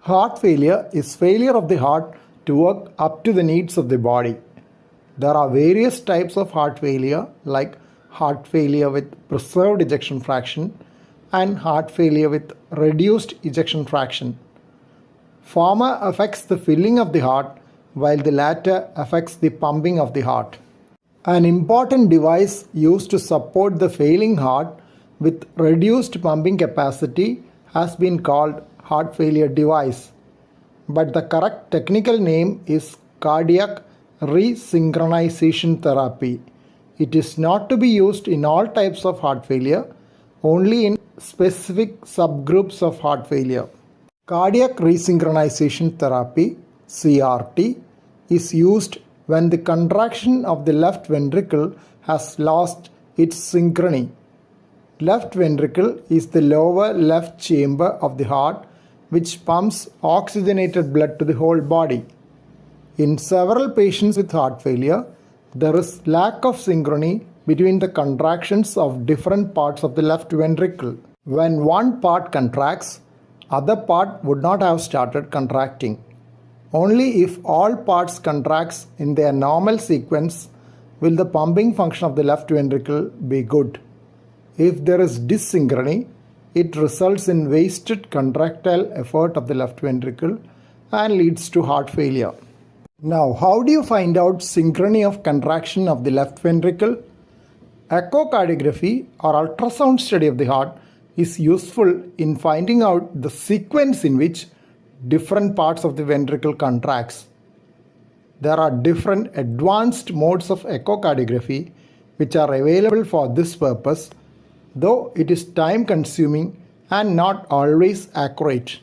Heart failure is failure of the heart to work up to the needs of the body. There are various types of heart failure like heart failure with preserved ejection fraction and heart failure with reduced ejection fraction. Former affects the filling of the heart while the latter affects the pumping of the heart. An important device used to support the failing heart with reduced pumping capacity has been called heart failure device, but the correct technical name is cardiac resynchronization therapy. It is not to be used in all types of heart failure, only in specific subgroups of heart failure. Cardiac resynchronization therapy (CRT) is used when the contraction of the left ventricle has lost its synchrony. Left ventricle is the lower left chamber of the heart which pumps oxygenated blood to the whole body. In several patients with heart failure, there is lack of synchrony between the contractions of different parts of the left ventricle. When one part contracts, other part would not have started contracting. Only if all parts contracts in their normal sequence will the pumping function of the left ventricle be good. If there is dyssynchrony, it results in wasted contractile effort of the left ventricle and leads to heart failure. Now, how do you find out synchrony of contraction of the left ventricle? Echocardiography or ultrasound study of the heart is useful in finding out the sequence in which different parts of the ventricle contracts. There are different advanced modes of echocardiography which are available for this purpose, though it is time consuming and not always accurate.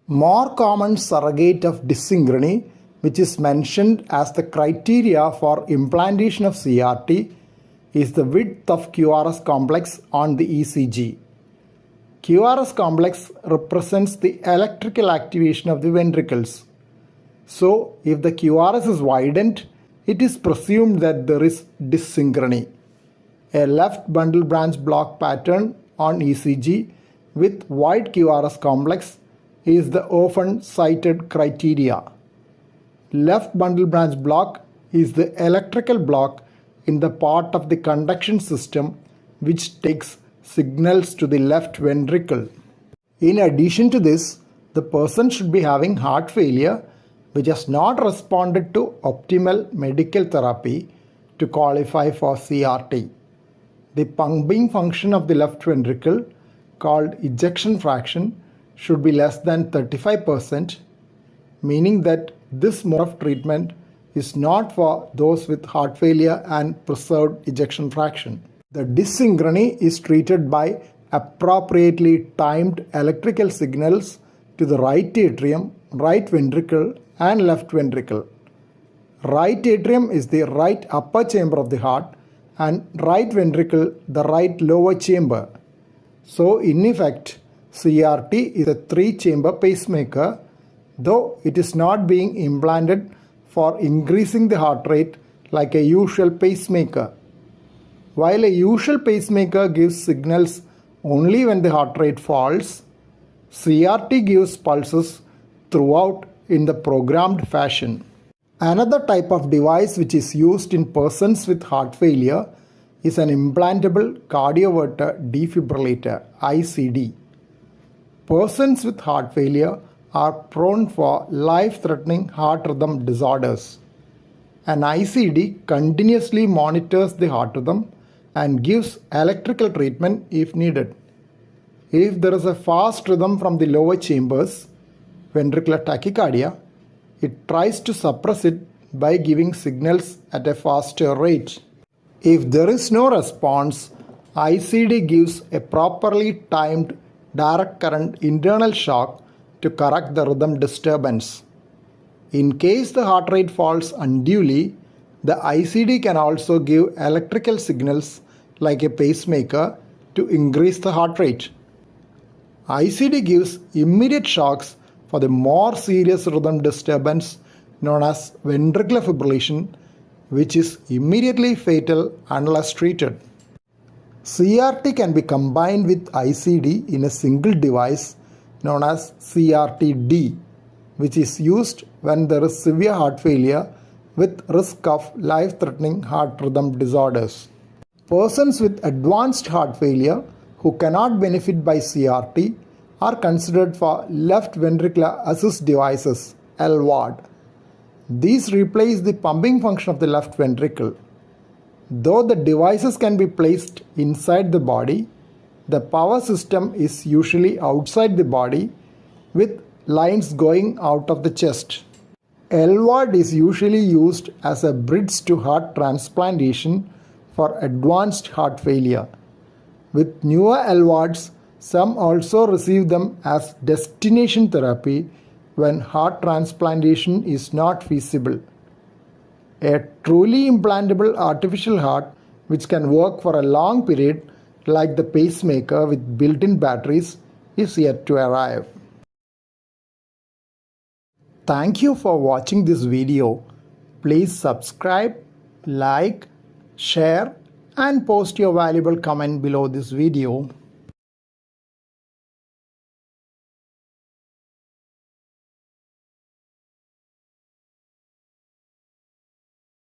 More common surrogate of dyssynchrony, which is mentioned as the criteria for implantation of CRT, is the width of QRS complex on the ECG. QRS complex represents the electrical activation of the ventricles. So, if the QRS is widened, it is presumed that there is dyssynchrony. A left bundle branch block pattern on ECG with wide QRS complex is the often cited criteria. Left bundle branch block is the electrical block in the part of the conduction system which takes signals to the left ventricle. In addition to this, the person should be having heart failure which has not responded to optimal medical therapy to qualify for CRT. The pumping function of the left ventricle, called ejection fraction, should be less than 35%, meaning that this mode of treatment is not for those with heart failure and preserved ejection fraction. The dyssynchrony is treated by appropriately timed electrical signals to the right atrium, right ventricle and left ventricle. Right atrium is the right upper chamber of the heart and right ventricle the right lower chamber. So in effect, CRT is a 3-chamber pacemaker, though it is not being implanted for increasing the heart rate like a usual pacemaker. While a usual pacemaker gives signals only when the heart rate falls, CRT gives pulses throughout in the programmed fashion. Another type of device which is used in persons with heart failure is an implantable cardioverter defibrillator (ICD). Persons with heart failure are prone for life-threatening heart rhythm disorders. An ICD continuously monitors the heart rhythm and gives electrical treatment if needed. If there is a fast rhythm from the lower chambers, ventricular tachycardia, it tries to suppress it by giving signals at a faster rate. If there is no response, ICD gives a properly timed direct current internal shock to correct the rhythm disturbance. In case the heart rate falls unduly, the ICD can also give electrical signals like a pacemaker to increase the heart rate. ICD gives immediate shocks for the more serious rhythm disturbance known as ventricular fibrillation, which is immediately fatal unless treated. CRT can be combined with ICD in a single device known as CRT-D. which is used when there is severe heart failure with risk of life-threatening heart rhythm disorders. Persons with advanced heart failure who cannot benefit by CRT are considered for left ventricular assist devices, LVAD. These replace the pumping function of the left ventricle. Though the devices can be placed inside the body, the power system is usually outside the body with lines going out of the chest. LVAD is usually used as a bridge to heart transplantation for advanced heart failure. With newer LVADs, some also receive them as destination therapy when heart transplantation is not feasible. A truly implantable artificial heart which can work for a long period, like the pacemaker with built-in batteries, is yet to arrive. Thank you for watching this video. Please subscribe, like, share and post your valuable comment below this video.